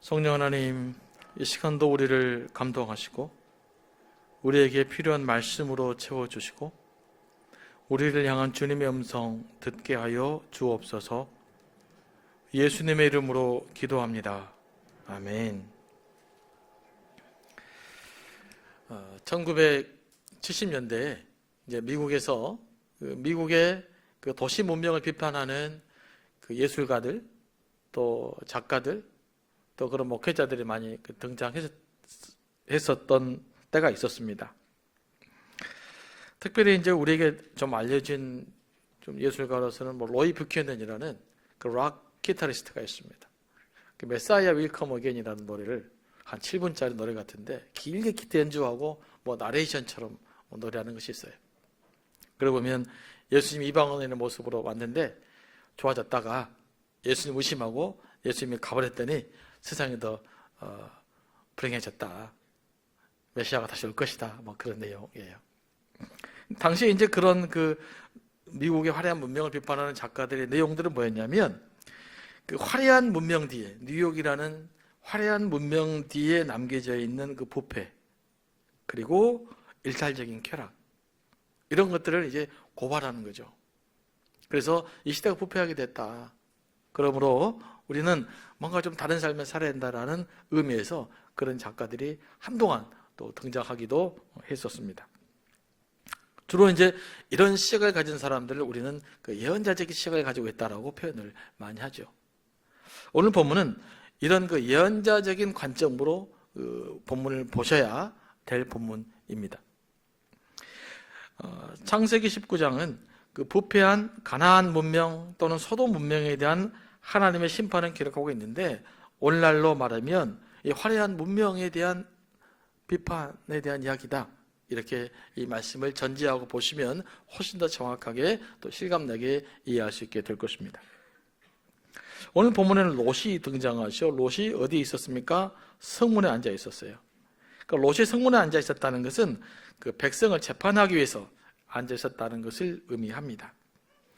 성령 하나님, 이 시간도 우리를 감동하시고 우리에게 필요한 말씀으로 채워주시고 우리를 향한 주님의 음성 듣게 하여 주옵소서. 예수님의 이름으로 기도합니다. 아멘. 1970년대에 이제 미국에서 미국의 그 도시 문명을 비판하는 그 예술가들, 또 작가들, 또 그런 목회자들이 많이 등장했었던 때가 있었습니다. 특별히 이제 우리에게 좀 알려진 좀 예술가로서는 로이 뷰캐넌이라는 그 락 기타리스트가 있습니다. 그 메사이아 윌컴 어게인이라는 노래를 한 7분짜리 노래 같은데 길게 기타 연주하고 나레이션처럼 노래하는 것이 있어요. 그러고 보면 예수님 이방원의 모습으로 왔는데 좋아졌다가 예수님 의심하고 예수님이 가버렸더니 세상이 더 불행해졌다. 메시아가 다시 올 것이다. 그런 내용이에요. 당시에 이제 그런 그 미국의 화려한 문명을 비판하는 작가들의 내용들은 뭐였냐면 그 화려한 문명 뒤에, 뉴욕이라는 화려한 문명 뒤에 남겨져 있는 그 부패, 그리고 일탈적인 쾌락, 이런 것들을 이제 고발하는 거죠. 그래서 이 시대가 부패하게 됐다. 그러므로 우리는 뭔가 좀 다른 삶을 살아야 된다라는 의미에서 그런 작가들이 한동안 또 등장하기도 했었습니다. 주로 이제 이런 시각을 가진 사람들을 우리는 그 예언자적인 시각을 가지고 있다라고 표현을 많이 하죠. 오늘 본문은 이런 그 예언자적인 관점으로 그 본문을 보셔야 될 본문입니다. 창세기 19장은 그 부패한 가나안 문명 또는 소돔 문명에 대한 하나님의 심판을 기록하고 있는데, 오늘날로 말하면 이 화려한 문명에 대한 비판에 대한 이야기다, 이렇게 이 말씀을 전제하고 보시면 훨씬 더 정확하게 또 실감나게 이해할 수 있게 될 것입니다. 오늘 본문에는 롯이 등장하죠. 롯이 어디에 있었습니까? 성문에 앉아 있었어요. 그러니까 롯이 성문에 앉아 있었다는 것은 그 백성을 재판하기 위해서 앉아 있었다는 것을 의미합니다.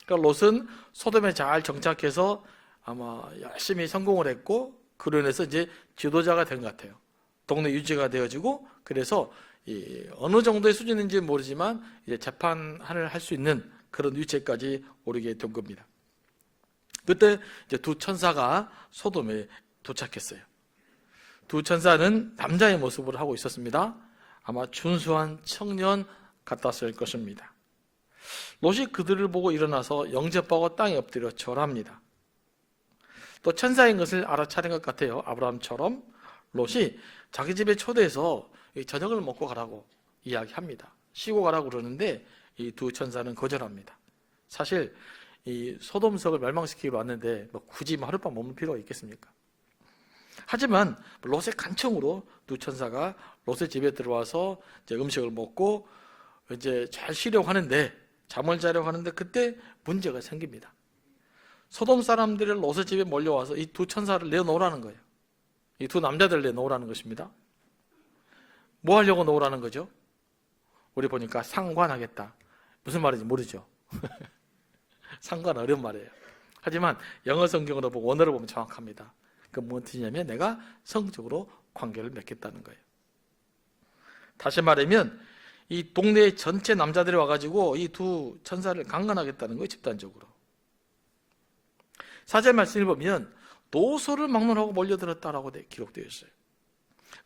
그러니까 롯은 소돔에 잘 정착해서 아마 열심히 성공을 했고, 그로 인해서 이제 지도자가 된 것 같아요. 동네 유지가 되어지고, 그래서 어느 정도의 수준인지 모르지만 이제 재판을 할 수 있는 그런 위치까지 오르게 된 겁니다. 그때 이제 두 천사가 소돔에 도착했어요. 두 천사는 남자의 모습을 하고 있었습니다. 아마 준수한 청년 같았을 것입니다. 롯이 그들을 보고 일어나서 영접하고 땅에 엎드려 절합니다. 또 천사인 것을 알아차린 것 같아요. 아브라함처럼 롯이 자기 집에 초대해서 저녁을 먹고 가라고 이야기합니다. 쉬고 가라고 그러는데 이 두 천사는 거절합니다. 사실 이 소돔성을 멸망시키러 왔는데 굳이 하룻밤 머물 필요가 있겠습니까? 하지만 롯의 간청으로 두 천사가 롯의 집에 들어와서 이제 음식을 먹고 이제 잘 쉬려고 하는데, 잠을 자려고 하는데 그때 문제가 생깁니다. 소돔 사람들이 롯의 집에 몰려와서 이 두 천사를 내놓으라는 거예요. 이 두 남자들을 내놓으라는 것입니다. 뭐 하려고 놓으라는 거죠? 우리 보니까 상관하겠다. 무슨 말인지 모르죠? 상관 어려운 말이에요. 하지만 영어 성경으로 보고 원어를 보면 정확합니다. 그 무엇이냐면 내가 성적으로 관계를 맺겠다는 거예요. 다시 말하면 이 동네 전체 남자들이 와가지고 이 두 천사를 강간하겠다는 거예요. 집단적으로. 4절 말씀을 보면 노소를 막론하고 몰려들었다라고 기록되어 있어요.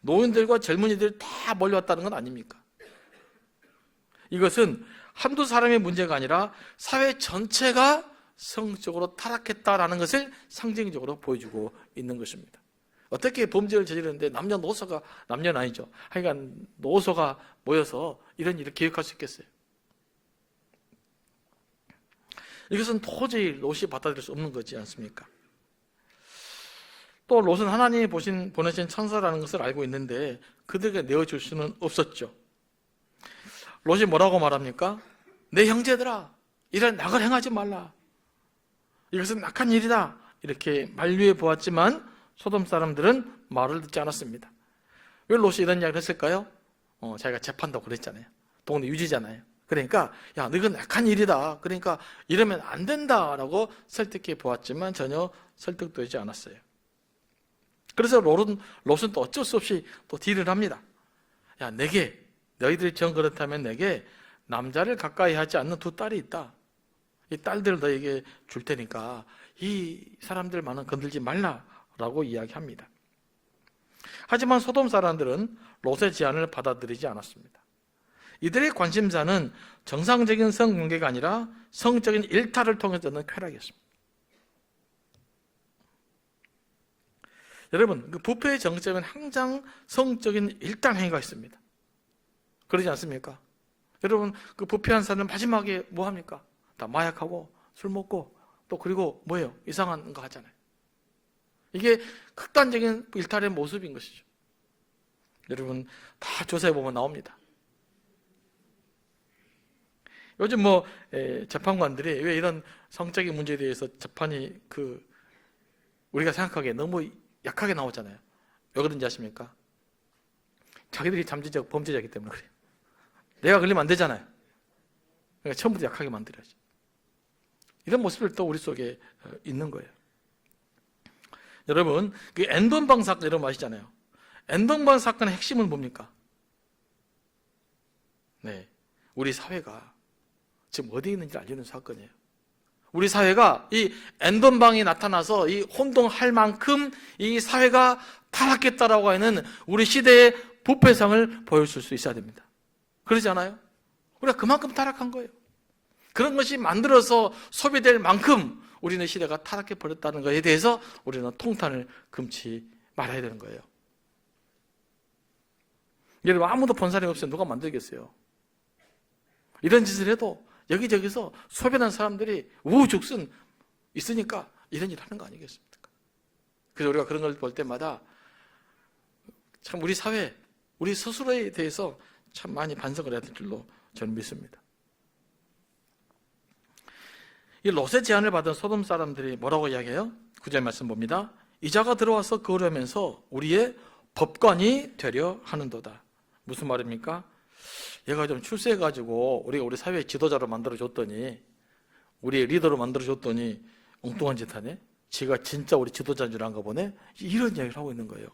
노인들과 젊은이들이 다 몰려왔다는 건 아닙니까? 이것은 한두 사람의 문제가 아니라 사회 전체가 성적으로 타락했다라는 것을 상징적으로 보여주고 있는 것입니다. 어떻게 범죄를 저지르는데 남녀노소가, 남녀는 아니죠, 하여간 노소가 모여서 이런 일을 계획할 수 있겠어요? 이것은 도저히 롯이 받아들일 수 없는 거지 않습니까? 또 롯은 하나님이 보내신 천사라는 것을 알고 있는데 그들에게 내어줄 수는 없었죠. 롯이 뭐라고 말합니까? 내 형제들아, 이런 낙을 행하지 말라. 이것은 악한 일이다. 이렇게 만류해 보았지만 소돔 사람들은 말을 듣지 않았습니다. 왜 롯이 이런 이야기를 했을까요? 자기가 재판도 그랬잖아요. 동네 유지잖아요. 그러니까 야, 이건 악한 일이다. 그러니까 이러면 안 된다라고 설득해 보았지만 전혀 설득되지 않았어요. 그래서 롯은 또 어쩔 수 없이 또 딜을 합니다. 야, 너희들이 정 그렇다면 내게 남자를 가까이 하지 않는 두 딸이 있다. 이 딸들을 너에게 줄 테니까 이 사람들만은 건들지 말라라고 이야기합니다. 하지만 소돔 사람들은 롯의 제안을 받아들이지 않았습니다. 이들의 관심사는 정상적인 성관계가 아니라 성적인 일탈을 통해서 얻는 쾌락이었습니다. 여러분, 그 부패의 정점은 항상 성적인 일탈 행위가 있습니다. 그러지 않습니까? 여러분, 그 부패한 사람은 마지막에 뭐 합니까? 다 마약하고 술 먹고 또 그리고 뭐예요? 이상한 거 하잖아요. 이게 극단적인 일탈의 모습인 것이죠. 여러분, 다 조사해 보면 나옵니다. 요즘 재판관들이 왜 이런 성적인 문제에 대해서 재판이 우리가 생각하기에 너무 약하게 나오잖아요. 왜 그런지 아십니까? 자기들이 잠재적 범죄자이기 때문에 그래요. 내가 걸리면 안 되잖아요. 그러니까 처음부터 약하게 만들어야지. 이런 모습을 또 우리 속에 있는 거예요. 여러분, 그 엔던방 사건 여러분 아시잖아요. 엔던방 사건의 핵심은 뭡니까? 네, 우리 사회가 지금 어디에 있는지 알려는 사건이에요. 우리 사회가 이 엔던방이 나타나서 이 혼동할 만큼 이 사회가 타락했다라고 하는 우리 시대의 부패상을 보여줄 수 있어야 됩니다. 그러지 않아요? 우리가 그만큼 타락한 거예요. 그런 것이 만들어서 소비될 만큼 우리는 시대가 타락해 버렸다는 것에 대해서 우리는 통탄을 금치 말아야 되는 거예요. 여러분, 아무도 본 사람이 없어요. 누가 만들겠어요? 이런 짓을 해도 여기저기서 소변한 사람들이 우후죽순 있으니까 이런 일 하는 거 아니겠습니까? 그래서 우리가 그런 걸 볼 때마다 참 우리 사회, 우리 스스로에 대해서 참 많이 반성을 해야 될 줄로 저는 믿습니다. 이 롯의 제안을 받은 소돔 사람들이 뭐라고 이야기해요? 9절 말씀 봅니다. 이자가 들어와서 거류하면서 우리의 법관이 되려 하는도다. 무슨 말입니까? 얘가 좀 출세해가지고 우리 사회 지도자로 만들어줬더니, 우리의 리더로 만들어줬더니 엉뚱한 짓 하네? 지가 진짜 우리 지도자인 줄 안가 보네? 이런 이야기를 하고 있는 거예요.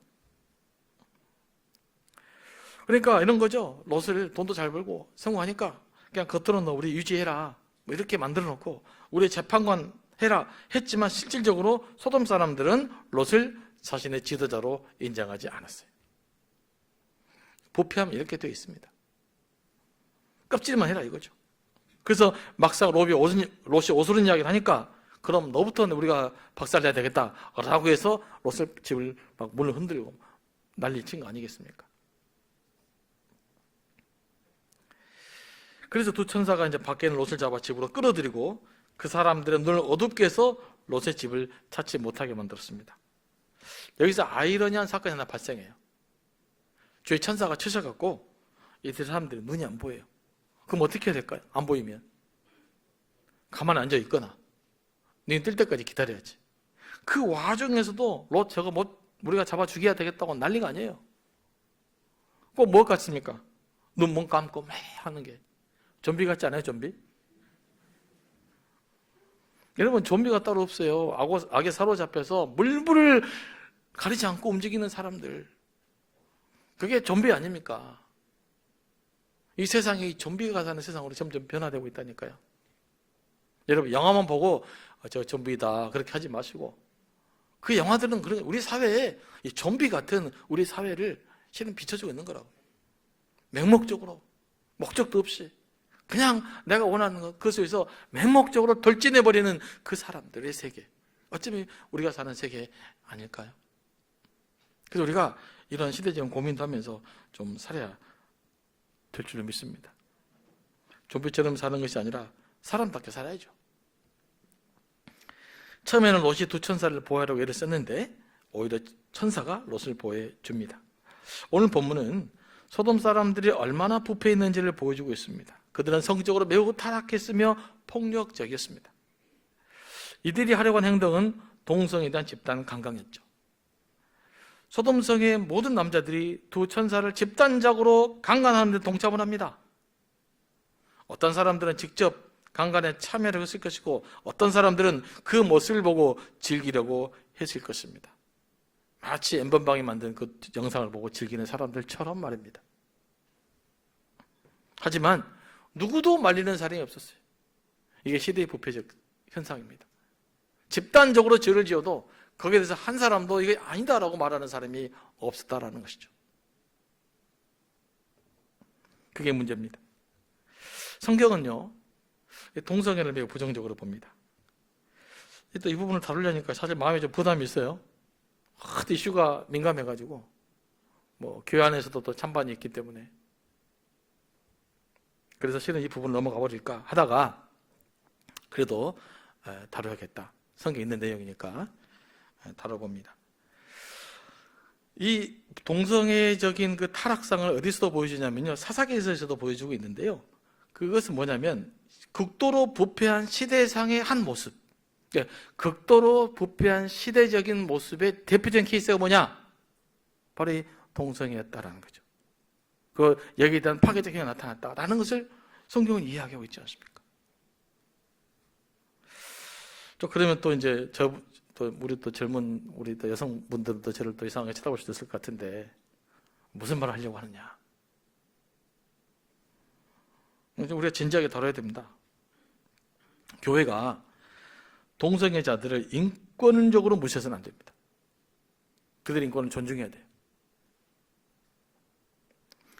그러니까 이런 거죠. 롯을 돈도 잘 벌고 성공하니까 그냥 겉으로는 우리 유지해라 뭐 이렇게 만들어 놓고 우리 재판관 해라 했지만 실질적으로 소돔 사람들은 롯을 자신의 지도자로 인정하지 않았어요. 부패하면 이렇게 되어 있습니다. 껍질만 해라 이거죠. 그래서 막상 롯이 오스른 이야기를 하니까 그럼 너부터 우리가 박살내야 되겠다라고 해서 롯을 집을 막 문을 흔들고 난리 친 거 아니겠습니까? 그래서 두 천사가 이제 밖에 있는 롯을 잡아 집으로 끌어들이고 그 사람들의 눈을 어둡게 해서 롯의 집을 찾지 못하게 만들었습니다. 여기서 아이러니한 사건이 하나 발생해요. 주의 천사가 치셔갖고 이들 사람들의 눈이 안 보여요. 그럼 어떻게 해야 될까요? 안 보이면 가만히 앉아 있거나 눈이 뜰 때까지 기다려야지. 그 와중에서도 롯 저거 우리가 잡아 죽여야 되겠다고 난리가 아니에요. 꼭 뭐 같습니까? 눈 감고 매 하는 게 좀비 같지 않아요? 좀비? 여러분, 좀비가 따로 없어요. 악에 사로잡혀서 물불을 가리지 않고 움직이는 사람들, 그게 좀비 아닙니까? 이 세상이 좀비가 사는 세상으로 점점 변화되고 있다니까요. 여러분, 영화만 보고 저 좀비다 그렇게 하지 마시고, 그 영화들은 우리 사회에 이 좀비 같은 우리 사회를 실은 비춰주고 있는 거라고. 맹목적으로 목적도 없이 그냥 내가 원하는 것, 그 속에서 맹목적으로 돌진해버리는 그 사람들의 세계, 어쩌면 우리가 사는 세계 아닐까요? 그래서 우리가 이런 시대적인 고민도 하면서 좀 살아야 될 줄로 믿습니다. 좀비처럼 사는 것이 아니라 사람답게 살아야죠. 처음에는 롯이 두 천사를 보호하라고 애를 썼는데 오히려 천사가 롯을 보호해 줍니다. 오늘 본문은 소돔 사람들이 얼마나 부패했는지를 보여주고 있습니다. 그들은 성적으로 매우 타락했으며 폭력적이었습니다. 이들이 하려고 한 행동은 동성에 대한 집단 강간이었죠. 소돔성의 모든 남자들이 두 천사를 집단적으로 강간하는 데 동참을 합니다. 어떤 사람들은 직접 강간에 참여를 했을 것이고 어떤 사람들은 그 모습을 보고 즐기려고 했을 것입니다. 마치 엠번방이 만든 그 영상을 보고 즐기는 사람들처럼 말입니다. 하지만 누구도 말리는 사람이 없었어요. 이게 시대의 부패적 현상입니다. 집단적으로 죄를 지어도 거기에 대해서 한 사람도 이게 아니다라고 말하는 사람이 없었다라는 것이죠. 그게 문제입니다. 성경은요, 동성애를 매우 부정적으로 봅니다. 또 이 부분을 다루려니까 사실 마음에 좀 부담이 있어요. 하도 이슈가 민감해가지고, 교회 안에서도 또 찬반이 있기 때문에. 그래서 실은 이 부분을 넘어가 버릴까 하다가, 그래도 다뤄야겠다. 성경에 있는 내용이니까 다뤄봅니다. 이 동성애적인 그 타락상을 어디서도 보여주냐면요, 사사기에서도 보여주고 있는데요. 그것은 뭐냐면 극도로 부패한 시대상의 한 모습, 극도로 부패한 시대적인 모습의 대표적인 케이스가 뭐냐? 바로 이 동성애였다라는 거죠. 여기에 대한 파괴적 행위가 나타났다라는 것을 성경은 이해하고 있지 않습니까? 또 그러면 또 이제 우리 또 젊은 우리 또 여성분들도 저를 또 이상하게 쳐다볼 수도 있을 것 같은데 무슨 말을 하려고 하느냐? 우리가 진지하게 다뤄야 됩니다. 교회가 동성애자들을 인권적으로 무시해서는 안 됩니다. 그들의 인권을 존중해야 돼요.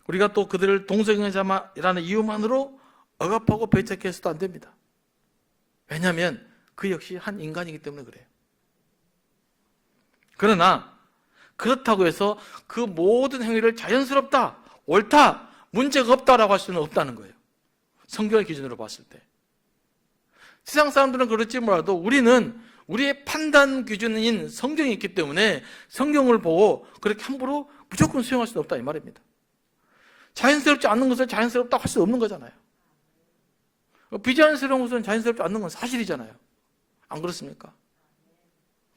우리가 또 그들을 동성애자라는 이유만으로 억압하고 배척해서도 안 됩니다. 왜냐하면 그 역시 한 인간이기 때문에 그래요. 그러나 그렇다고 해서 그 모든 행위를 자연스럽다, 옳다, 문제가 없다라고 할 수는 없다는 거예요. 성경의 기준으로 봤을 때. 세상 사람들은 그렇지 몰라도 우리는 우리의 판단 기준인 성경이 있기 때문에 성경을 보고 그렇게 함부로 무조건 수용할 수는 없다 이 말입니다. 자연스럽지 않는 것을 자연스럽다고 할 수 없는 거잖아요. 비자연스러운 것은 자연스럽지 않는 건 사실이잖아요. 안 그렇습니까?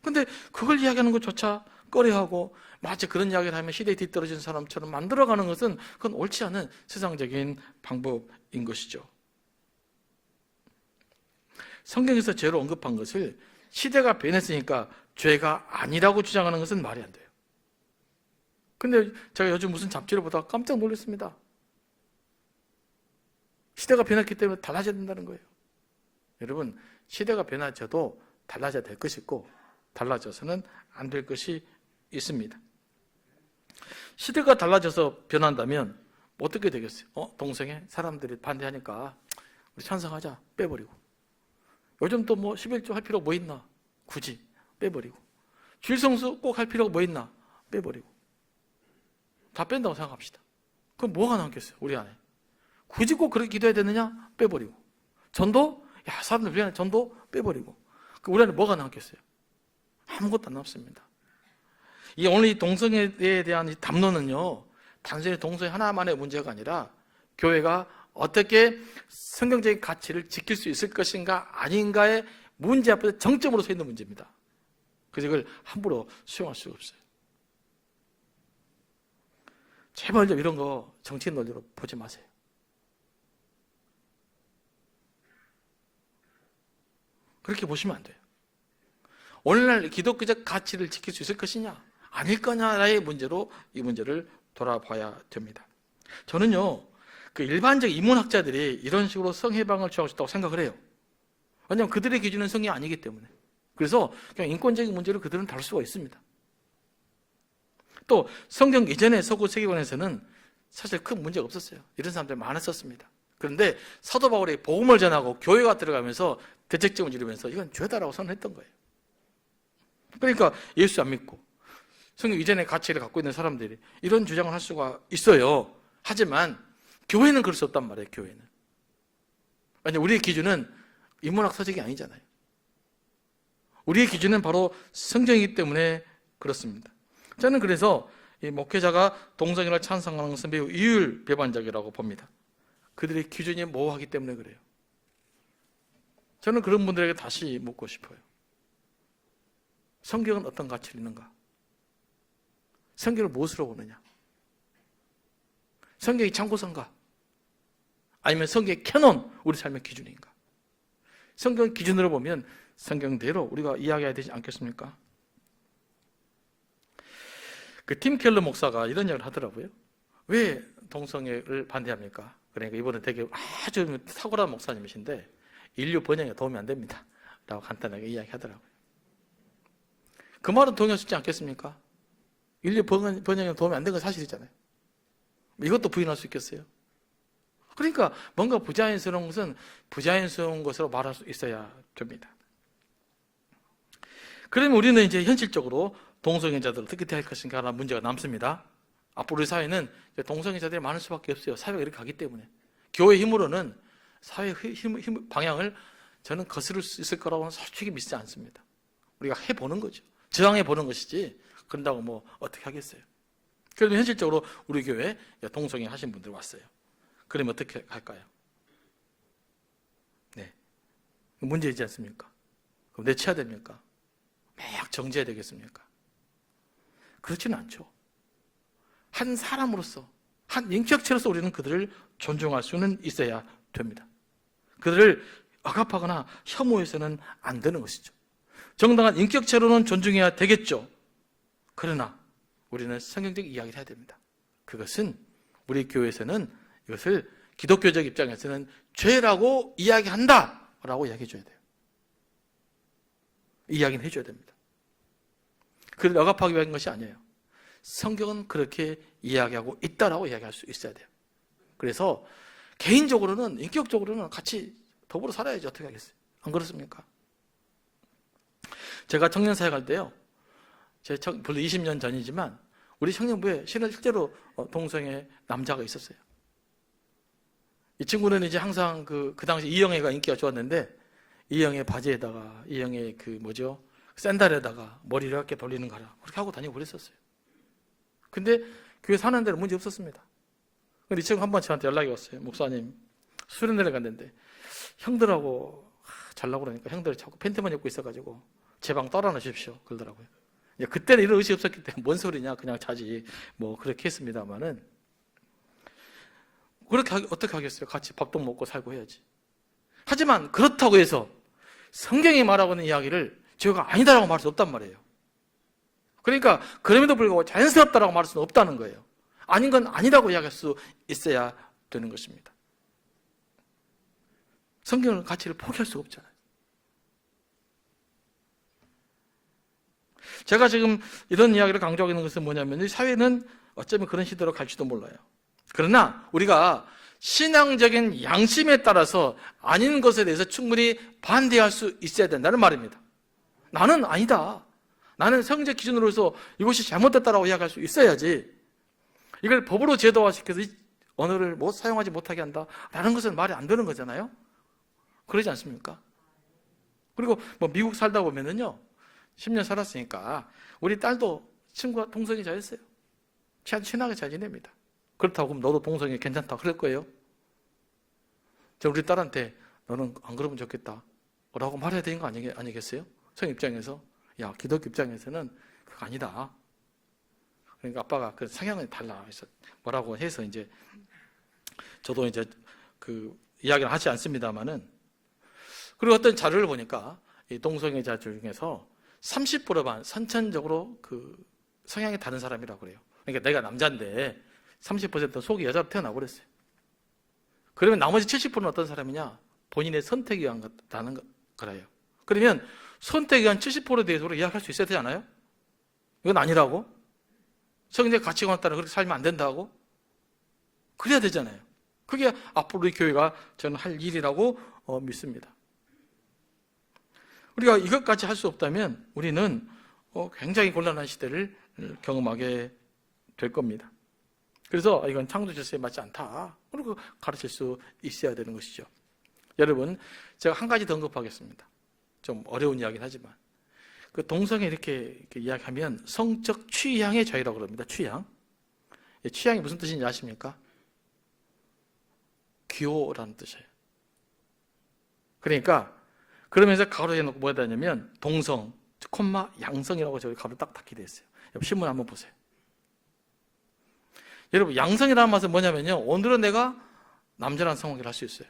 근데 그걸 이야기하는 것조차 꺼려하고 마치 그런 이야기를 하면 시대에 뒤떨어진 사람처럼 만들어가는 것은 그건 옳지 않은 세상적인 방법인 것이죠. 성경에서 죄로 언급한 것을 시대가 변했으니까 죄가 아니라고 주장하는 것은 말이 안 돼요. 근데 제가 요즘 무슨 잡지를 보다가 깜짝 놀랐습니다. 시대가 변했기 때문에 달라져야 된다는 거예요. 여러분, 시대가 변화져도 달라져야 될 것이 있고 달라져서는 안 될 것이 있습니다. 시대가 달라져서 변한다면 어떻게 되겠어요? 동성애 사람들이 반대하니까 우리 찬성하자, 빼버리고. 요즘 또 11조 할 필요가 뭐 있나? 굳이 빼버리고. 주일성수 꼭 할 필요가 뭐 있나? 빼버리고. 다 뺀다고 생각합시다. 그럼 뭐가 남겠어요? 우리 안에. 굳이 꼭 그렇게 기도해야 되느냐? 빼버리고. 전도? 사람들 우리 안에 전도? 빼버리고. 우리 안에 뭐가 남겠어요? 아무것도 안 남습니다. 오늘 이 동성애에 대한 이 담론은요, 단순히 동성애 하나만의 문제가 아니라 교회가 어떻게 성경적인 가치를 지킬 수 있을 것인가 아닌가의 문제 앞에서 정점으로 서 있는 문제입니다. 그래서 이걸 함부로 수용할 수가 없어요. 제발 좀 이런 거 정치인 논리로 보지 마세요. 그렇게 보시면 안 돼요. 오늘날 기독교적 가치를 지킬 수 있을 것이냐 아닐 거냐의 문제로 이 문제를 돌아봐야 됩니다. 저는요, 그 일반적 인문학자들이 이런 식으로 성해방을 주장할 수 있다고 생각을 해요. 왜냐하면 그들의 기준은 성이 아니기 때문에. 그래서 그냥 인권적인 문제를 그들은 다룰 수가 있습니다. 또 성경 이전의 서구 세계관에서는 사실 큰 문제가 없었어요. 이런 사람들이 많았었습니다. 그런데 사도 바울이 복음을 전하고 교회가 들어가면서 대책점을 지르면서 이건 죄다라고 선언했던 거예요. 그러니까 예수 안 믿고 성경 이전의 가치를 갖고 있는 사람들이 이런 주장을 할 수가 있어요. 하지만 교회는 그럴 수 없단 말이에요. 교회는. 왜냐하면 우리의 기준은 인문학 서적이 아니잖아요. 우리의 기준은 바로 성경이기 때문에 그렇습니다. 저는 그래서 이 목회자가 동성애를 찬성하는 것은 매우 이율배반적이라고 봅니다. 그들의 기준이 모호하기 때문에 그래요. 저는 그런 분들에게 다시 묻고 싶어요. 성경은 어떤 가치를 있는가? 성경을 무엇으로 보느냐? 성경이 참고서인가? 아니면 성경의 캐논, 우리 삶의 기준인가? 성경 기준으로 보면 성경대로 우리가 이야기해야 되지 않겠습니까? 그 팀 켈러 목사가 이런 이야기를 하더라고요. 왜 동성애를 반대합니까? 그러니까 이분은 되게 아주 탁월한 목사님이신데 인류 번영에 도움이 안 됩니다 라고 간단하게 이야기하더라고요. 그 말은 동의할 수 있지 않겠습니까? 인류 번영에 도움이 안 된 건 사실이잖아요. 이것도 부인할 수 있겠어요? 그러니까 뭔가 부자연스러운 것은 부자연스러운 것으로 말할 수 있어야 됩니다. 그러면 우리는 이제 현실적으로 동성애자들을 어떻게 대할 것인가 하는 문제가 남습니다. 앞으로 우리 사회는 동성애자들이 많을 수밖에 없어요. 사회가 이렇게 가기 때문에. 교회 힘으로는 사회의 방향을 저는 거스를 수 있을 거라고는 솔직히 믿지 않습니다. 우리가 해보는 거죠. 저항해보는 것이지 그런다고 뭐 어떻게 하겠어요. 그러면 현실적으로 우리 교회에 동성애 하신 분들 왔어요. 그러면 어떻게 할까요? 네, 문제이지 않습니까? 그럼 내쳐야 됩니까? 막 정지해야 되겠습니까? 그렇지는 않죠. 한 사람으로서, 한 인격체로서 우리는 그들을 존중할 수는 있어야 됩니다. 그들을 억압하거나 혐오해서는 안 되는 것이죠. 정당한 인격체로는 존중해야 되겠죠. 그러나 우리는 성경적 이야기를 해야 됩니다. 그것은 우리 교회에서는 이것을 기독교적 입장에서는 죄라고 이야기한다라고 이야기해 줘야 돼요. 이야기는 해줘야 됩니다. 그를 억압하기 위한 것이 아니에요. 성경은 그렇게 이야기하고 있다라고 이야기할 수 있어야 돼요. 그래서 개인적으로는, 인격적으로는 같이 더불어 살아야지 어떻게 하겠어요? 안 그렇습니까? 제가 청년사회 갈 때요, 별로 20년 전이지만 우리 청년부에 실제로 동성애 남자가 있었어요. 이 친구는 이제 항상 그 당시 이영애가 인기가 좋았는데 이영애 바지에다가 이영애 샌들에다가 머리를 이렇게 돌리는 거라 그렇게 하고 다니고 그랬었어요. 근데 교회 사는 데는 문제 없었습니다. 근데 이 친구 한 번 저한테 연락이 왔어요. 목사님, 수련회를 갔는데 형들하고 잘나고 그러니까 형들이 자꾸 팬티만 입고 있어가지고 제 방 떨어놓으십시오 그러더라고요. 그때는 이런 의식이 없었기 때문에 뭔 소리냐 그냥 자지 뭐 그렇게 했습니다만은, 그렇게 어떻게 하겠어요? 같이 밥도 먹고 살고 해야지. 하지만 그렇다고 해서 성경이 말하고 있는 이야기를 죄가 아니다라고 말할 수 없단 말이에요. 그러니까 그럼에도 불구하고 자연스럽다라고 말할 수는 없다는 거예요. 아닌 건 아니라고 이야기할 수 있어야 되는 것입니다. 성경의 가치를 포기할 수가 없잖아요. 제가 지금 이런 이야기를 강조하고 있는 것은 뭐냐면, 이 사회는 어쩌면 그런 시대로 갈지도 몰라요. 그러나 우리가 신앙적인 양심에 따라서 아닌 것에 대해서 충분히 반대할 수 있어야 된다는 말입니다. 나는 아니다, 나는 성적 기준으로서 이것이 잘못됐다라고 이야기할 수 있어야지, 이걸 법으로 제도화시켜서 이 언어를 사용하지 못하게 한다라는 것은 말이 안 되는 거잖아요. 그러지 않습니까? 그리고 미국 살다 보면은요, 10년 살았으니까 우리 딸도 친구가 동성애자였어요. 친하게 잘 지냅니다. 그렇다고 그럼 너도 동성애 괜찮다 그럴 거예요? 저 우리 딸한테 너는 안 그러면 좋겠다 라고 말해야 되는 거 아니겠어요? 성 입장에서, 야, 기독교 입장에서는 그거 아니다. 그러니까 아빠가 그 성향이 달라 해서 뭐라고 해서 이제 저도 이제 그 이야기를 하지 않습니다만은, 그리고 어떤 자료를 보니까 이 동성애자 중에서 30%만 선천적으로 그 성향이 다른 사람이라고 그래요. 그러니까 내가 남자인데 30%는 속이 여자로 태어나고 그랬어요. 그러면 나머지 70%는 어떤 사람이냐? 본인의 선택에 의한 다는 거래요. 그러면 선택에 의한 70%에 대해서 우리가 이야기할 수 있어야 되지 않아요? 이건 아니라고? 성경의 가치관에 따라 그렇게 살면 안 된다고? 그래야 되잖아요. 그게 앞으로 우리 교회가 저는 할 일이라고 믿습니다. 우리가 이것까지 할 수 없다면 우리는 굉장히 곤란한 시대를 경험하게 될 겁니다. 그래서 이건 창조 질서에 맞지 않다, 그리고 가르칠 수 있어야 되는 것이죠. 여러분, 제가 한 가지 더 언급하겠습니다. 좀 어려운 이야기는 하지만, 그 동성애 이렇게 이야기하면 성적 취향의 자유라고 그럽니다. 취향. 취향이 무슨 뜻인지 아십니까? 귀여라는 뜻이에요. 그러니까 그러면서 가로에 놓고 뭐가 되냐면 동성, 콤마 양성이라고 저기 가로 딱 닫게 돼 있어요. 신문 한번 보세요. 여러분, 양성이라는 말은 뭐냐면요, 오늘은 내가 남자랑 성관계를 할 수 있어요.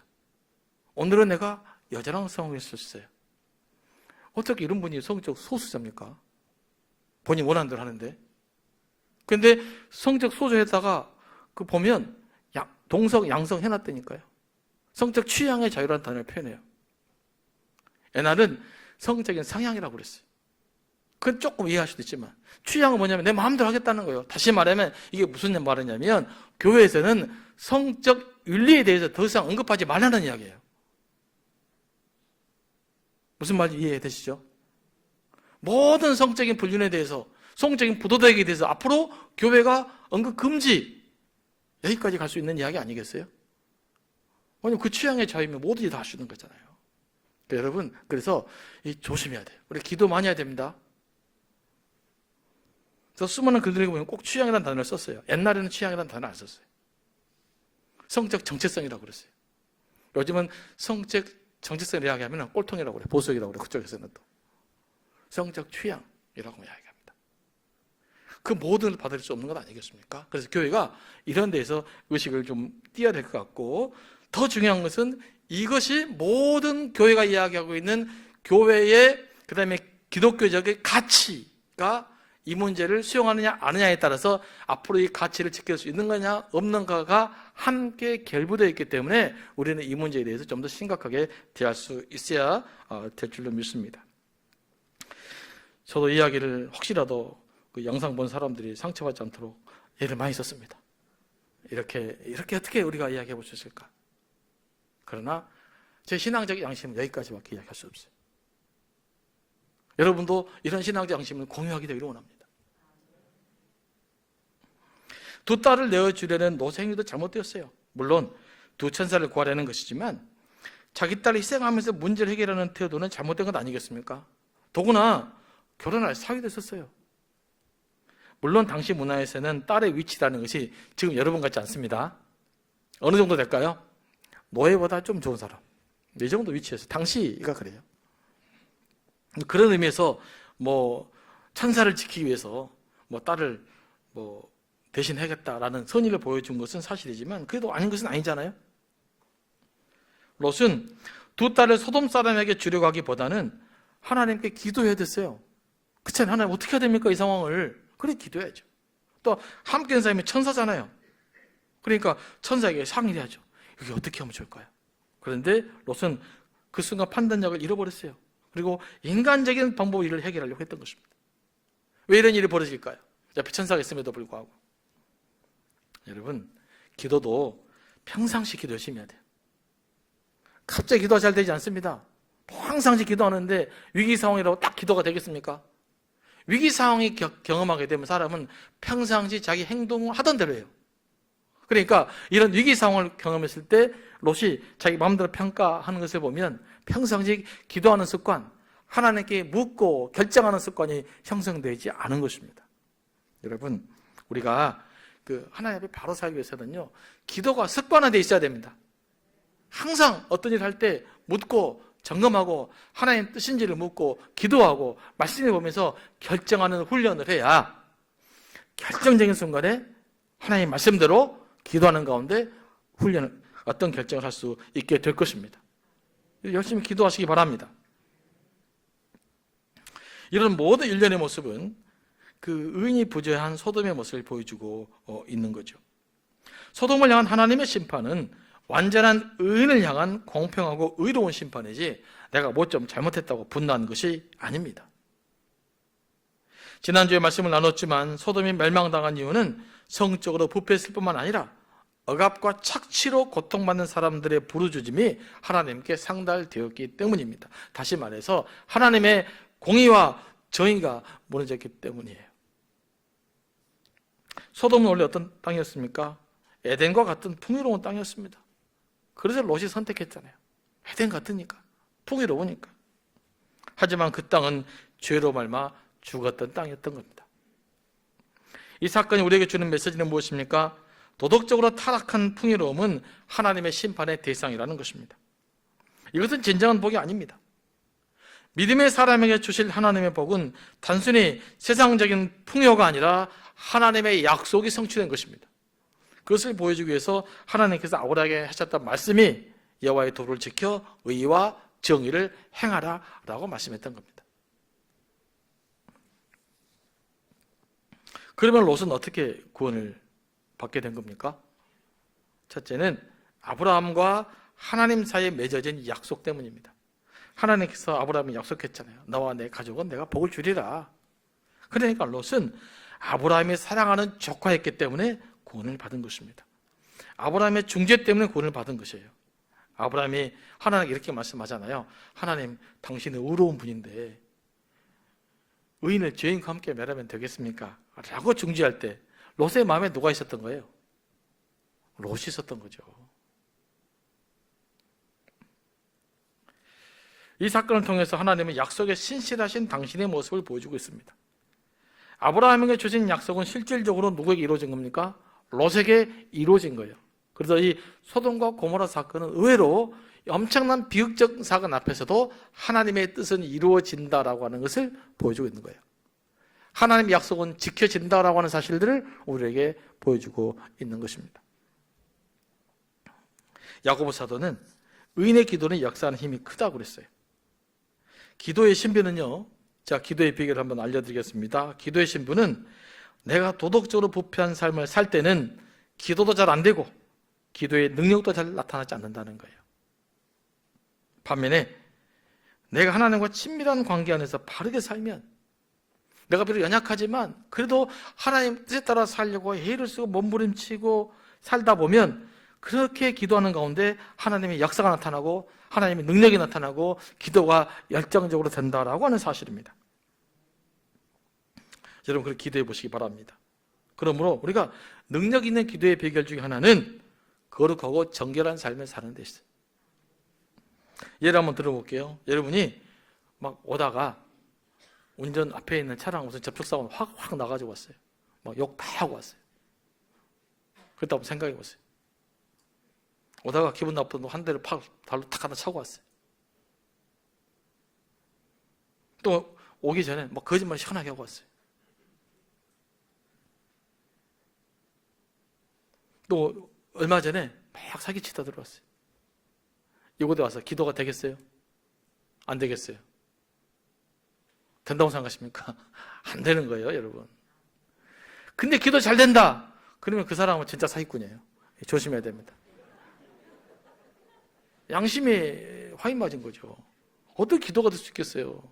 오늘은 내가 여자랑 성관계를 할 수 있어요. 어떻게 이런 분이 성적 소수자입니까? 본인 원하는 대로 하는데. 근데 성적 소조에다가 그 보면 동성, 양성 해놨다니까요. 성적 취향의 자유라는 단어를 표현해요. 옛날은 성적인 성향이라고 그랬어요. 그건 조금 이해할 수도 있지만 취향은 뭐냐면 내 마음대로 하겠다는 거예요. 다시 말하면 이게 무슨 말이냐면 교회에서는 성적 윤리에 대해서 더 이상 언급하지 말라는 이야기예요. 무슨 말인지 이해되시죠? 모든 성적인 불륜에 대해서, 성적인 부도덕에 대해서 앞으로 교회가 언급 금지, 여기까지 갈 수 있는 이야기 아니겠어요? 왜냐면 그 취향의 자유면 모두들이 다 할 수 있는 거잖아요. 그러니까 여러분, 그래서 조심해야 돼요. 우리 기도 많이 해야 됩니다. 그래서 수많은 글들을 보면 꼭 취향이라는 단어를 썼어요. 옛날에는 취향이라는 단어를 안 썼어요. 성적 정체성이라고 그랬어요. 요즘은 성적 정체성을 이야기하면 꼴통이라고 그래요. 보수적이라고 그래요. 그쪽에서는 또. 성적 취향이라고 이야기합니다. 그 모든 걸 받아들일 수 없는 건 아니겠습니까? 그래서 교회가 이런 데에서 의식을 좀 띄어야 될 것 같고, 더 중요한 것은 이것이 모든 교회가 이야기하고 있는 교회의, 그 다음에 기독교적인 가치가 이 문제를 수용하느냐 아느냐에 따라서 앞으로 이 가치를 지킬 수 있는 거냐 없는가가 함께 결부되어 있기 때문에 우리는 이 문제에 대해서 좀 더 심각하게 대할 수 있어야 될 줄로 믿습니다. 저도 이야기를 혹시라도 그 영상 본 사람들이 상처받지 않도록 예를 많이 썼습니다. 이렇게 어떻게 우리가 이야기해 볼 수 있을까? 그러나 제 신앙적 양심은 여기까지밖에 이야기할 수 없어요. 여러분도 이런 신앙적 양심을 공유하기 되기를 원합니다. 두 딸을 내어주려는 노세 행위도 잘못되었어요. 물론 두 천사를 구하려는 것이지만 자기 딸을 희생하면서 문제를 해결하는 태도는 잘못된 것 아니겠습니까? 더구나 결혼할 사위도 있었어요. 물론 당시 문화에서는 딸의 위치라는 것이 지금 여러분 같지 않습니다. 어느 정도 될까요? 노예보다 좀 좋은 사람, 이 정도 위치에서 당시가 그래요. 그런 의미에서 천사를 지키기 위해서 딸을 대신하겠다라는 선의를 보여준 것은 사실이지만 그래도 아닌 것은 아니잖아요. 롯은 두 딸을 소돔 사람에게 주려고 하기보다는 하나님께 기도해야 됐어요. 그렇잖아요. 하나님 어떻게 해야 됩니까? 이 상황을. 그래 기도해야죠. 또 함께 있는 사람이 천사잖아요. 그러니까 천사에게 상의를 해야죠. 이게 어떻게 하면 좋을까요? 그런데 롯은 그 순간 판단력을 잃어버렸어요. 그리고 인간적인 방법으로 일을 해결하려고 했던 것입니다. 왜 이런 일이 벌어질까요? 옆에 천사가 있음에도 불구하고. 여러분, 기도도 평상시 기도 열심히 해야 돼요. 갑자기 기도가 잘 되지 않습니다. 평상시 기도하는데 위기 상황이라고 딱 기도가 되겠습니까? 위기 상황이 경험하게 되면 사람은 평상시 자기 행동을 하던 대로 해요. 그러니까 이런 위기 상황을 경험했을 때 롯이 자기 마음대로 평가하는 것을 보면 평상시 기도하는 습관, 하나님께 묻고 결정하는 습관이 형성되지 않은 것입니다. 여러분, 우리가 하나님 앞에 바로 살기 위해서는요, 기도가 습관화되어 있어야 됩니다. 항상 어떤 일을 할 때 묻고 점검하고 하나님 뜻인지를 묻고 기도하고 말씀을 보면서 결정하는 훈련을 해야 결정적인 순간에 하나님 말씀대로 기도하는 가운데 어떤 결정을 할 수 있게 될 것입니다. 열심히 기도하시기 바랍니다. 이런 모든 일련의 모습은 그 의인이 부재한 소돔의 모습을 보여주고 있는 거죠. 소돔을 향한 하나님의 심판은 완전한 의인을 향한 공평하고 의로운 심판이지 내가 뭐 좀 잘못했다고 분노한 것이 아닙니다. 지난주에 말씀을 나눴지만 소돔이 멸망당한 이유는 성적으로 부패했을 뿐만 아니라 억압과 착취로 고통받는 사람들의 부르짖음이 하나님께 상달되었기 때문입니다. 다시 말해서 하나님의 공의와 정의가 무너졌기 때문이에요. 소돔은 원래 어떤 땅이었습니까? 에덴과 같은 풍요로운 땅이었습니다. 그래서 롯이 선택했잖아요. 에덴 같으니까, 풍요로우니까. 하지만 그 땅은 죄로 말마 죽었던 땅이었던 겁니다. 이 사건이 우리에게 주는 메시지는 무엇입니까? 도덕적으로 타락한 풍요로움은 하나님의 심판의 대상이라는 것입니다. 이것은 진정한 복이 아닙니다. 믿음의 사람에게 주실 하나님의 복은 단순히 세상적인 풍요가 아니라 하나님의 약속이 성취된 것입니다. 그것을 보여주기 위해서 하나님께서 아브라함에게 하셨던 말씀이 여호와의 도를 지켜 의와 정의를 행하라 라고 말씀했던 겁니다. 그러면 롯은 어떻게 구원을 받게 된 겁니까? 첫째는 아브라함과 하나님 사이에 맺어진 약속 때문입니다. 하나님께서 아브라함이 약속했잖아요. 너와 내 가족은 내가 복을 주리라. 그러니까 롯은 아브라함이 사랑하는 조카였기 때문에 구원을 받은 것입니다. 아브라함의 중재 때문에 구원을 받은 것이에요. 아브라함이 하나님께 이렇게 말씀하잖아요. 하나님, 당신은 의로운 분인데 의인을 죄인과 함께 멸하면 되겠습니까? 라고 중재할 때 롯의 마음에 누가 있었던 거예요? 롯이 있었던 거죠. 이 사건을 통해서 하나님은 약속에 신실하신 당신의 모습을 보여주고 있습니다. 아브라함에게 주신 약속은 실질적으로 누구에게 이루어진 겁니까? 롯에게 이루어진 거예요. 그래서 이 소돔과 고모라 사건은 의외로 엄청난 비극적 사건 앞에서도 하나님의 뜻은 이루어진다라고 하는 것을 보여주고 있는 거예요. 하나님의 약속은 지켜진다라고 하는 사실들을 우리에게 보여주고 있는 것입니다. 야고보 사도는 의인의 기도는 역사하는 힘이 크다고 그랬어요. 기도의 신비는요, 자, 기도의 비결을 한번 알려드리겠습니다. 기도의 신부는 내가 도덕적으로 부패한 삶을 살 때는 기도도 잘 안 되고 기도의 능력도 잘 나타나지 않는다는 거예요. 반면에 내가 하나님과 친밀한 관계 안에서 바르게 살면, 내가 비록 연약하지만 그래도 하나님 뜻에 따라 살려고 애를 쓰고 몸부림치고 살다 보면 그렇게 기도하는 가운데 하나님의 역사가 나타나고 하나님의 능력이 나타나고 기도가 열정적으로 된다라고 하는 사실입니다. 여러분, 그렇게 기도해 보시기 바랍니다. 그러므로 우리가 능력 있는 기도의 비결 중에 하나는 거룩하고 정결한 삶을 사는 데 있어요. 예를 한번 들어볼게요. 여러분이 막 오다가 운전 앞에 있는 차랑 무슨 접촉사고가 확 나가지고 왔어요. 막 욕 다 하고 왔어요. 그랬다 한번 생각해 보세요. 오다가 기분 나쁘다고 한 대를 달로 탁 하나 차고 왔어요. 또 오기 전에 막 거짓말 시원하게 하고 왔어요. 또 얼마 전에 막 사기치다 들어왔어요. 이곳에 와서 기도가 되겠어요? 안 되겠어요? 된다고 생각하십니까? 안 되는 거예요, 여러분. 근데 기도 잘 된다. 그러면 그 사람은 진짜 사기꾼이에요. 조심해야 됩니다. 양심에 화인 맞은 거죠. 어떻게 기도가 될 수 있겠어요?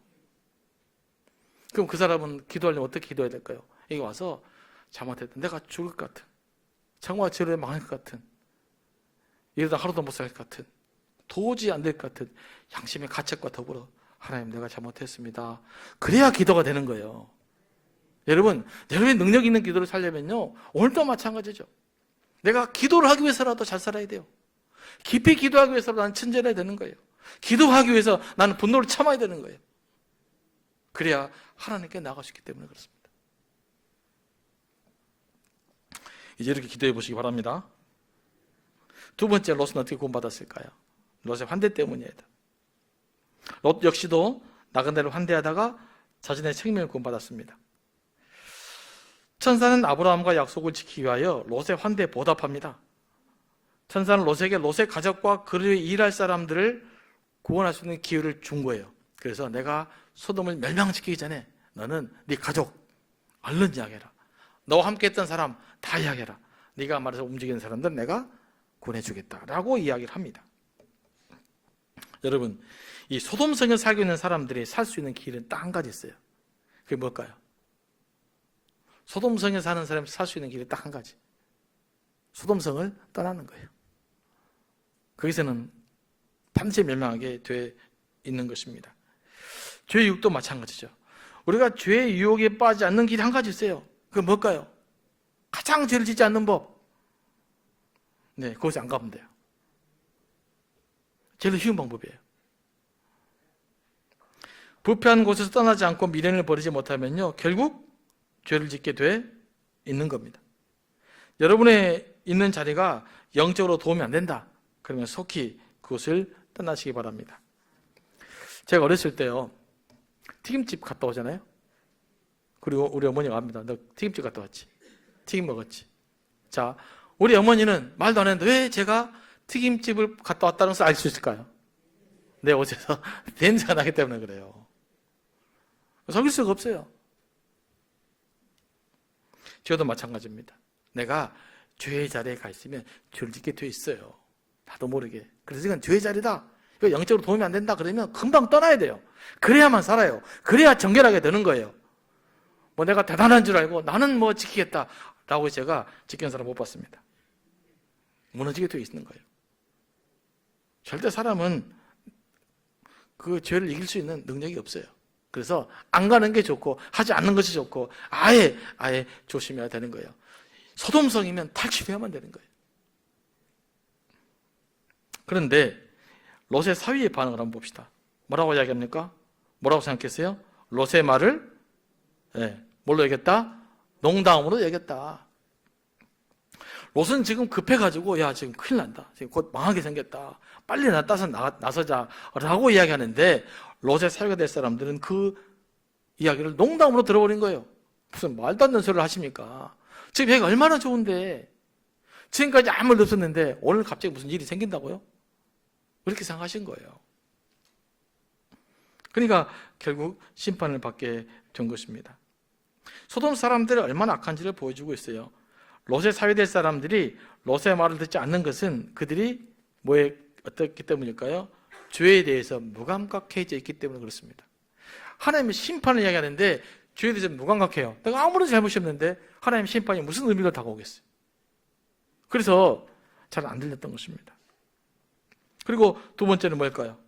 그럼 그 사람은 기도하려면 어떻게 기도해야 될까요? 여기 와서 잘못했다. 내가 죽을 것 같은, 정말 죄를 망할 것 같은, 이러다 하루도 못 살 것 같은, 도저히 안 될 것 같은 양심의 가책과 더불어 하나님, 내가 잘못했습니다. 그래야 기도가 되는 거예요. 여러분, 여러분의 능력 있는 기도를 살려면요, 오늘도 마찬가지죠. 내가 기도를 하기 위해서라도 잘 살아야 돼요. 깊이 기도하기 위해서라도 나는 친절해야 되는 거예요. 기도하기 위해서 나는 분노를 참아야 되는 거예요. 그래야 하나님께 나아갈 수 있기 때문에 그렇습니다. 이제 이렇게 기도해 보시기 바랍니다. 두 번째, 롯은 어떻게 구원받았을까요? 롯의 환대 때문이에요. 롯 역시도 나그네를 환대하다가 자신의 책임을 구원받았습니다. 천사는 아브라함과 약속을 지키기 위하여 롯의 환대에 보답합니다. 천사는 롯에게 롯의 가족과 그를 일할 사람들을 구원할 수 있는 기회를 준 거예요. 그래서 내가 소돔을 멸망시키기 전에 너는 네 가족 얼른 이야기해라. 너와 함께 했던 사람 다 이야기해라. 네가 말해서 움직이는 사람들 내가 구원해주겠다라고 이야기를 합니다. 여러분, 이 소돔성에 살고 있는 사람들이 살 수 있는 길은 딱 한 가지 있어요. 그게 뭘까요? 소돔성에 사는 사람이 살 수 있는 길이 딱 한 가지. 소돔성을 떠나는 거예요. 거기서는 반드시 멸망하게 돼 있는 것입니다. 죄의 유혹도 마찬가지죠. 우리가 죄의 유혹에 빠지지 않는 길이 한 가지 있어요. 그게 뭘까요? 가장 죄를 짓지 않는 법. 네, 거기서 안 가면 돼요. 제일 쉬운 방법이에요. 부패한 곳에서 떠나지 않고 미련을 버리지 못하면요, 결국 죄를 짓게 돼 있는 겁니다. 여러분의 있는 자리가 영적으로 도움이 안 된다. 그러면 속히 그곳을 떠나시기 바랍니다. 제가 어렸을 때요, 튀김집 갔다 오잖아요. 그리고 우리 어머니가 합니다. 너 튀김집 갔다 왔지? 튀김 먹었지? 자, 우리 어머니는 말도 안 했는데 왜 제가 튀김집을 갔다 왔다는 것을 알 수 있을까요? 내 옷에서 냄새가 나기 때문에 그래요. 속일 수가 없어요. 저도 마찬가지입니다. 내가 죄의 자리에 가 있으면 죄를 짓게 돼 있어요. 나도 모르게. 그래서 이건 죄의 자리다. 이거 영적으로 도움이 안 된다 그러면 금방 떠나야 돼요. 그래야만 살아요. 그래야 정결하게 되는 거예요. 뭐 내가 대단한 줄 알고 나는 뭐 지키겠다 라고 제가 지키는 사람 못 봤습니다. 무너지게 돼 있는 거예요. 절대 사람은 그 죄를 이길 수 있는 능력이 없어요. 그래서 안 가는 게 좋고 하지 않는 것이 좋고 아예 조심해야 되는 거예요. 소돔성이면 탈출해야만 되는 거예요. 그런데 롯의 사위의 반응을 한번 봅시다. 뭐라고 이야기합니까? 뭐라고 생각했어요? 롯의 말을 뭘로 얘기했다? 농담으로 얘기했다. 롯은 지금 급해가지고 야 지금 큰일 난다. 지금 곧 망하게 생겼다. 빨리 나서자라고 이야기하는데 롯의 사위가 될 사람들은 그 이야기를 농담으로 들어버린 거예요. 무슨 말도 안 되는 소리를 하십니까? 지금 여기가 얼마나 좋은데 지금까지 아무 일 없었는데 오늘 갑자기 무슨 일이 생긴다고요? 그렇게 생각하신 거예요. 그러니까 결국 심판을 받게 된 것입니다. 소돔 사람들이 얼마나 악한지를 보여주고 있어요. 롯의 사위될 사람들이 롯의 말을 듣지 않는 것은 그들이 어떻기 때문일까요? 죄에 대해서 무감각해져 있기 때문에 그렇습니다. 하나님의 심판을 이야기하는데 죄에 대해서 무감각해요. 내가 아무런 잘못이 없는데 하나님의 심판이 무슨 의미가 다가오겠어요? 그래서 잘 안 들렸던 것입니다. 그리고 두 번째는 뭘까요?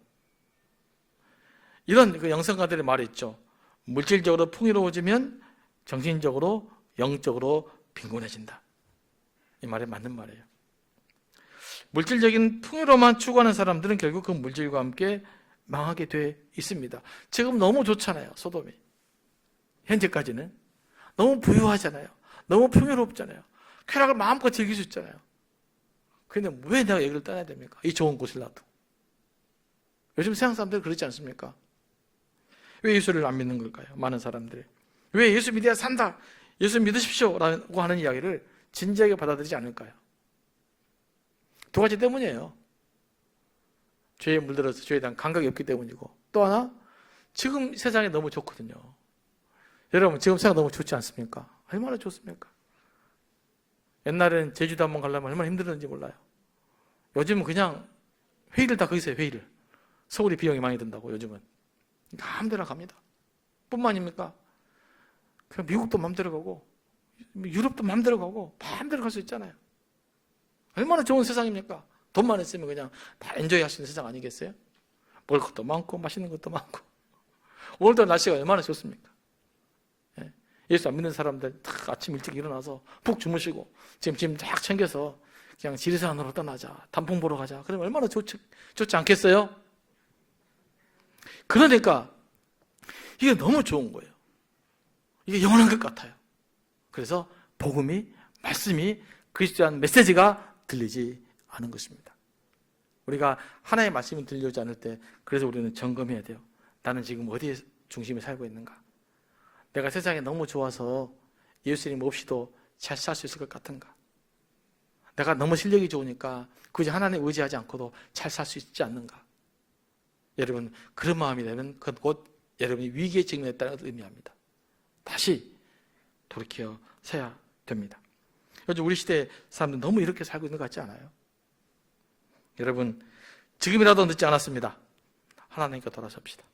이런 그 영성가들의 말이 있죠. 물질적으로 풍요로워지면 정신적으로 영적으로 빈곤해진다. 이 말이 맞는 말이에요. 물질적인 풍요로만 추구하는 사람들은 결국 그 물질과 함께 망하게 돼 있습니다. 지금 너무 좋잖아요, 소돔이. 현재까지는 너무 부유하잖아요. 너무 풍요롭잖아요. 쾌락을 마음껏 즐길 수 있잖아요. 그런데 왜 내가 여기를 떠나야 됩니까? 이 좋은 곳을 놔두고. 요즘 세상 사람들 그렇지 않습니까? 왜 예수를 안 믿는 걸까요? 많은 사람들이. 왜 예수 믿어야 산다, 예수 믿으십시오 라고 하는 이야기를 진지하게 받아들이지 않을까요? 두 가지 때문이에요. 죄에 물들어서 죄에 대한 감각이 없기 때문이고, 또 하나 지금 세상이 너무 좋거든요. 여러분 지금 세상 너무 좋지 않습니까? 얼마나 좋습니까? 옛날에는 제주도 한번 가려면 얼마나 힘들었는지 몰라요. 요즘은 그냥 회의를 다 거기서 해요. 회의를. 서울이 비용이 많이 든다고 요즘은 마음대로 갑니다. 뿐만입니까? 그냥 미국도 마음대로 가고 유럽도 마음대로 가고 마음대로 갈 수 있잖아요. 얼마나 좋은 세상입니까? 돈만 있으면 그냥 다 엔조이 할 수 있는 세상 아니겠어요? 먹을 것도 많고 맛있는 것도 많고. 오늘도 날씨가 얼마나 좋습니까? 예수 안 믿는 사람들 딱 아침 일찍 일어나서 푹 주무시고 짐 쫙 챙겨서 그냥 지리산으로 떠나자, 단풍 보러 가자. 그러면 얼마나 좋지 않겠어요? 그러니까 이게 너무 좋은 거예요. 이게 영원한 것 같아요. 그래서 복음이, 말씀이, 그리스도의 메시지가 들리지 않은 것입니다. 우리가 하나의 말씀이 들려오지 않을 때 그래서 우리는 점검해야 돼요. 나는 지금 어디에 중심에 살고 있는가? 내가 세상에 너무 좋아서 예수님 없이도 잘 살 수 있을 것 같은가? 내가 너무 실력이 좋으니까 굳이 하나님 의지하지 않고도 잘 살 수 있지 않는가? 여러분 그런 마음이 되면 그건 곧 여러분이 위기에 직면했다는 것을 의미합니다. 다시 돌이켜 서야 됩니다. 요즘 우리 시대 사람들 너무 이렇게 살고 있는 것 같지 않아요? 여러분 지금이라도 늦지 않았습니다. 하나님께 돌아섭시다.